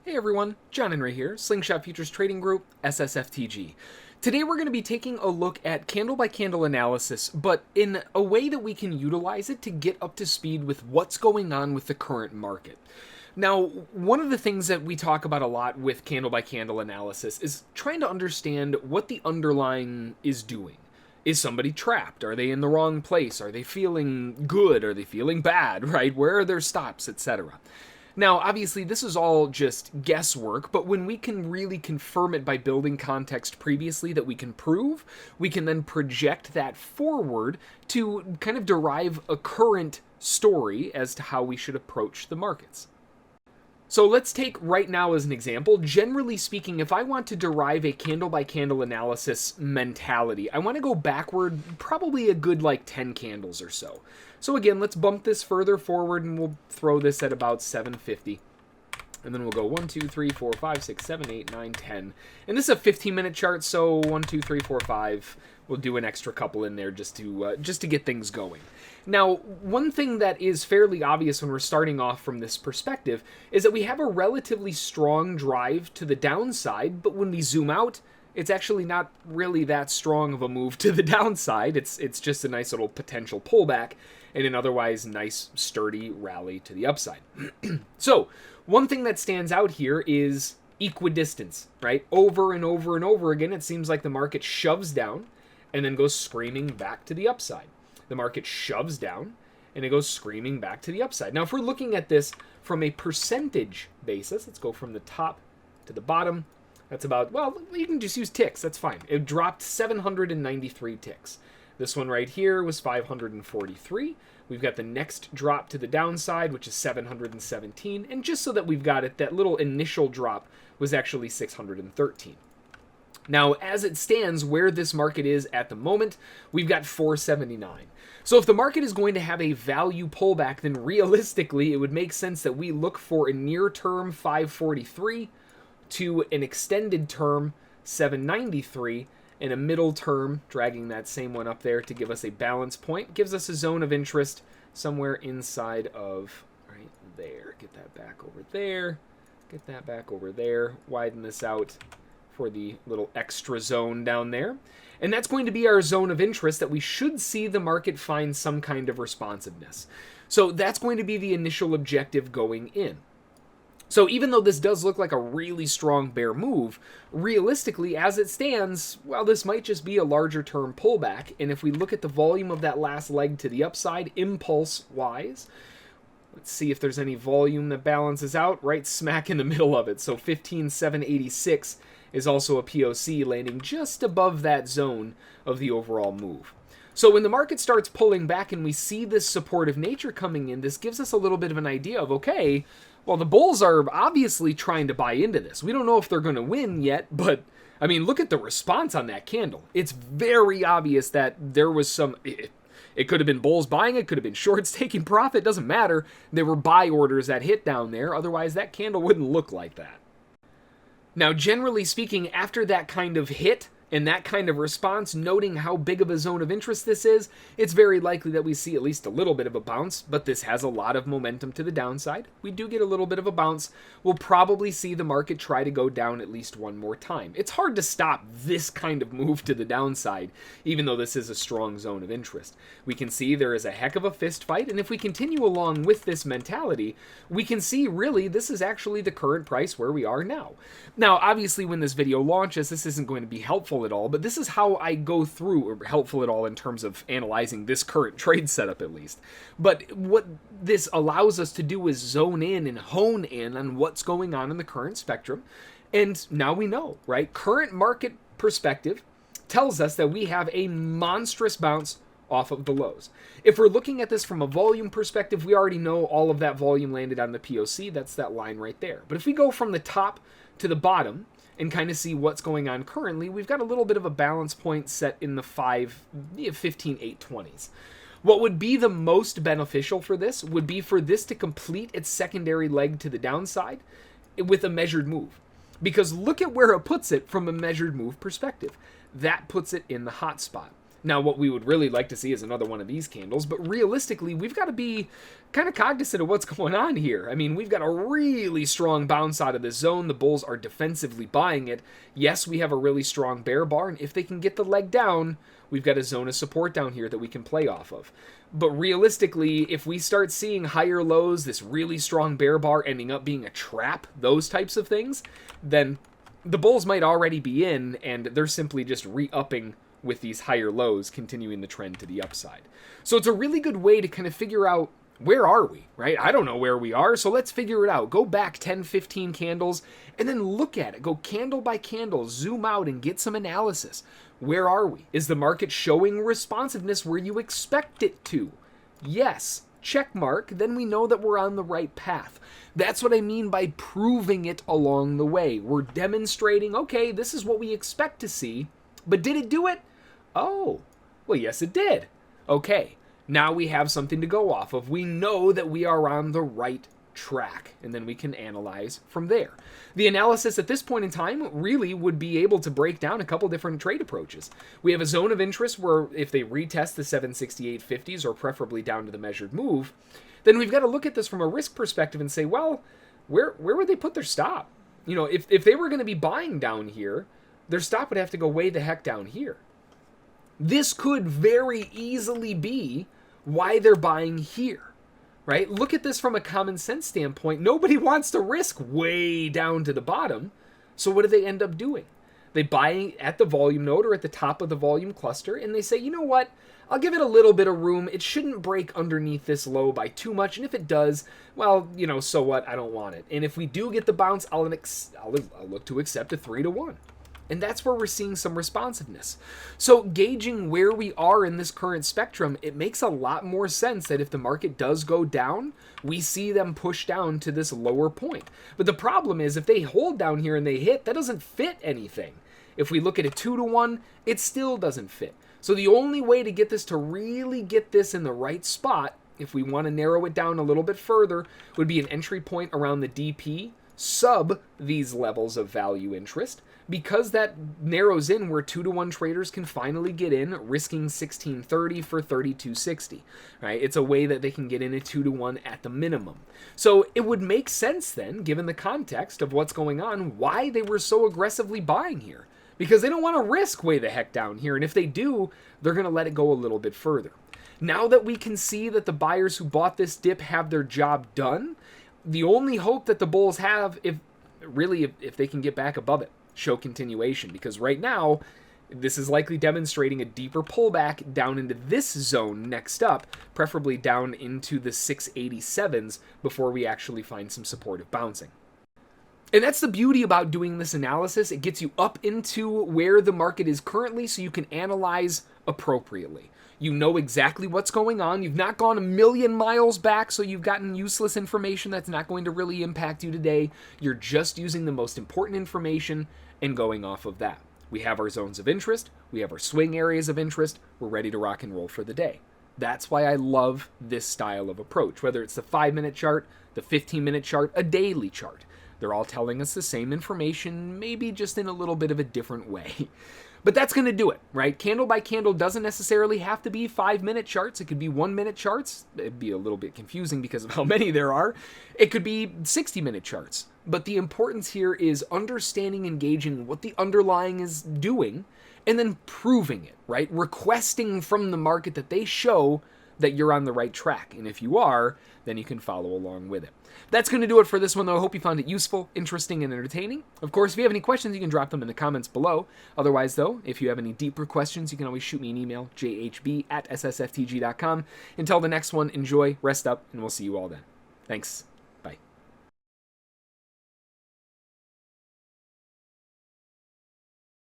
Hey everyone, John and Ray here, Slingshot Futures Trading Group, SSFTG. Today we're going to be taking a look at candle-by-candle analysis, but in a way that we can utilize it to get up to speed with what's going on with the current market. Now, one of the things that we talk about a lot with candle-by-candle analysis is trying to understand what the underlying is doing. Is somebody trapped? Are they in the wrong place? Are they feeling good? Are they feeling bad, right? Where are their stops, etc.? Now, obviously, this is all just guesswork, but when we can really confirm it by building context previously that we can prove, we can then project that forward to kind of derive a current story as to how we should approach the markets. So let's take right now as an example. Generally speaking, if I want to derive a candle-by-candle analysis mentality, I want to go backward probably a good like 10 candles or so. So again, let's bump this further forward and we'll throw this at about 750. And then we'll go 1, 2, 3, 4, 5, 6, 7, 8, 9, 10. And this is a 15-minute chart, so 1, 2, 3, 4, 5. We'll do an extra couple in there just to get things going. Now, one thing that is fairly obvious when we're starting off from this perspective is that we have a relatively strong drive to the downside, but when we zoom out, it's actually not really that strong of a move to the downside. It's just a nice little potential pullback and an otherwise nice, sturdy rally to the upside. So, one thing that stands out here is equidistance, right? Over and over and over again, it seems like the market shoves down and then goes screaming back to the upside. The market shoves down and it goes screaming back to the upside. Now, if we're looking at this from a percentage basis, let's go from the top to the bottom. That's about, well, you can just use ticks. That's fine. It dropped 793 ticks. This one right here was 543. We've got the next drop to the downside, which is 717. And just so that we've got it, that little initial drop was actually 613. Now, as it stands, where this market is at the moment, we've got 479. So if the market is going to have a value pullback, then realistically, it would make sense that we look for a near-term 543 to an extended term 793, and a middle term, dragging that same one up there to give us a balance point, gives us a zone of interest somewhere inside of right there. Get that back over there. Get that back over there. Widen this out for the little extra zone down there. And that's going to be our zone of interest that we should see the market find some kind of responsiveness. So that's going to be the initial objective going in. So even though this does look like a really strong bear move, realistically, as it stands, well, this might just be a larger term pullback. And if we look at the volume of that last leg to the upside, impulse-wise, let's see if there's any volume that balances out right smack in the middle of it. So 15,786 is also a POC landing just above that zone of the overall move. So when the market starts pulling back and we see this supportive nature coming in, this gives us a little bit of an idea of, okay, well, the bulls are obviously trying to buy into this. We don't know if they're going to win yet, but, I mean, look at the response on that candle. It's very obvious that there was some... It could have been bulls buying, it could have been shorts taking profit, doesn't matter. There were buy orders that hit down there, otherwise that candle wouldn't look like that. Now, generally speaking, after that kind of hit and that kind of response, noting how big of a zone of interest this is, it's very likely that we see at least a little bit of a bounce, but this has a lot of momentum to the downside. We do get a little bit of a bounce. We'll probably see the market try to go down at least one more time. It's hard to stop this kind of move to the downside, even though this is a strong zone of interest. We can see there is a heck of a fist fight, and if we continue along with this mentality, we can see really this is actually the current price where we are now. Now, obviously, when this video launches, this isn't going to be helpful at all, but this is how I go through, or helpful at all in terms of analyzing this current trade setup at least. But what this allows us to do is zone in and hone in on what's going on in the current spectrum. And now we know, right? Current market perspective tells us that we have a monstrous bounce off of the lows. If we're looking at this from a volume perspective, we already know all of that volume landed on the POC. That's that line right there. But if we go from the top to the bottom and kind of see what's going on currently, we've got a little bit of a balance point set in the 15,820s. What would be the most beneficial for this would be for this to complete its secondary leg to the downside with a measured move. Because look at where it puts it from a measured move perspective. That puts it in the hot spot. Now, what we would really like to see is another one of these candles, but realistically, we've got to be kind of cognizant of what's going on here. I mean, we've got a really strong bounce out of this zone. The bulls are defensively buying it. Yes, we have a really strong bear bar, and if they can get the leg down, we've got a zone of support down here that we can play off of. But realistically, if we start seeing higher lows, this really strong bear bar ending up being a trap, those types of things, then the bulls might already be in, and they're simply just re-upping with these higher lows, continuing the trend to the upside. So it's a really good way to kind of figure out, where are we, right? I don't know where we are, so let's figure it out. Go back 10, 15 candles, and then look at it. Go candle by candle, zoom out, and get some analysis. Where are we? Is the market showing responsiveness where you expect it to? Yes. Check mark, then we know that we're on the right path. That's what I mean by proving it along the way. We're demonstrating, okay, this is what we expect to see, but did it do it? Oh, well, yes, it did. Okay, now we have something to go off of. We know that we are on the right track, and then we can analyze from there. The analysis at this point in time really would be able to break down a couple different trade approaches. We have a zone of interest where if they retest the 768.50s, or preferably down to the measured move, then we've got to look at this from a risk perspective and say, well, where would they put their stop? You know, if they were going to be buying down here, their stop would have to go way the heck down here. This could very easily be why they're buying here, right? Look at this from a common sense standpoint. Nobody wants to risk way down to the bottom. So what do they end up doing? They buy at the volume node or at the top of the volume cluster, and they say, you know what? I'll give it a little bit of room. It shouldn't break underneath this low by too much. And if it does, well, you know, so what? I don't want it. And if we do get the bounce, I'll look to accept a 3-to-1. And that's where we're seeing some responsiveness. So gauging where we are in this current spectrum, it makes a lot more sense that if the market does go down, we see them push down to this lower point. But the problem is if they hold down here and they hit, that doesn't fit anything. If we look at a 2-to-1, it still doesn't fit. So the only way to get this to really get this in the right spot, if we want to narrow it down a little bit further, would be an entry point around the DP, sub these levels of value interest, because that narrows in where 2-to-1 traders can finally get in, risking 1630 for 3260, right? It's a way that they can get in a 2-to-1 at the minimum. So it would make sense then, given the context of what's going on, why they were so aggressively buying here. Because they don't want to risk way the heck down here, and if they do, they're going to let it go a little bit further. Now that we can see that the buyers who bought this dip have their job done, the only hope that the bulls have, if they can get back above it, show continuation, because right now this is likely demonstrating a deeper pullback down into this zone next up, preferably down into the 687s before we actually find some supportive bouncing. And that's the beauty about doing this analysis. It gets you up into where the market is currently so you can analyze appropriately. You know exactly what's going on. You've not gone a million miles back, so you've gotten useless information that's not going to really impact you today. You're just using the most important information and going off of that. We have our zones of interest. We have our swing areas of interest. We're ready to rock and roll for the day. That's why I love this style of approach, whether it's the 5-minute chart, the 15-minute chart, a daily chart. They're all telling us the same information, maybe just in a little bit of a different way. But that's going to do it, right? Candle by candle doesn't necessarily have to be 5-minute charts. It could be 1-minute charts. It'd be a little bit confusing because of how many there are. It could be 60-minute charts. But the importance here is understanding and gauging what the underlying is doing and then proving it, right? Requesting from the market that they show that you're on the right track. And if you are, then you can follow along with it. That's going to do it for this one, though. I hope you found it useful, interesting, and entertaining. Of course, if you have any questions, you can drop them in the comments below. Otherwise, though, if you have any deeper questions, you can always shoot me an email, jhb@ssftg.com. Until the next one, enjoy, rest up, and we'll see you all then. Thanks.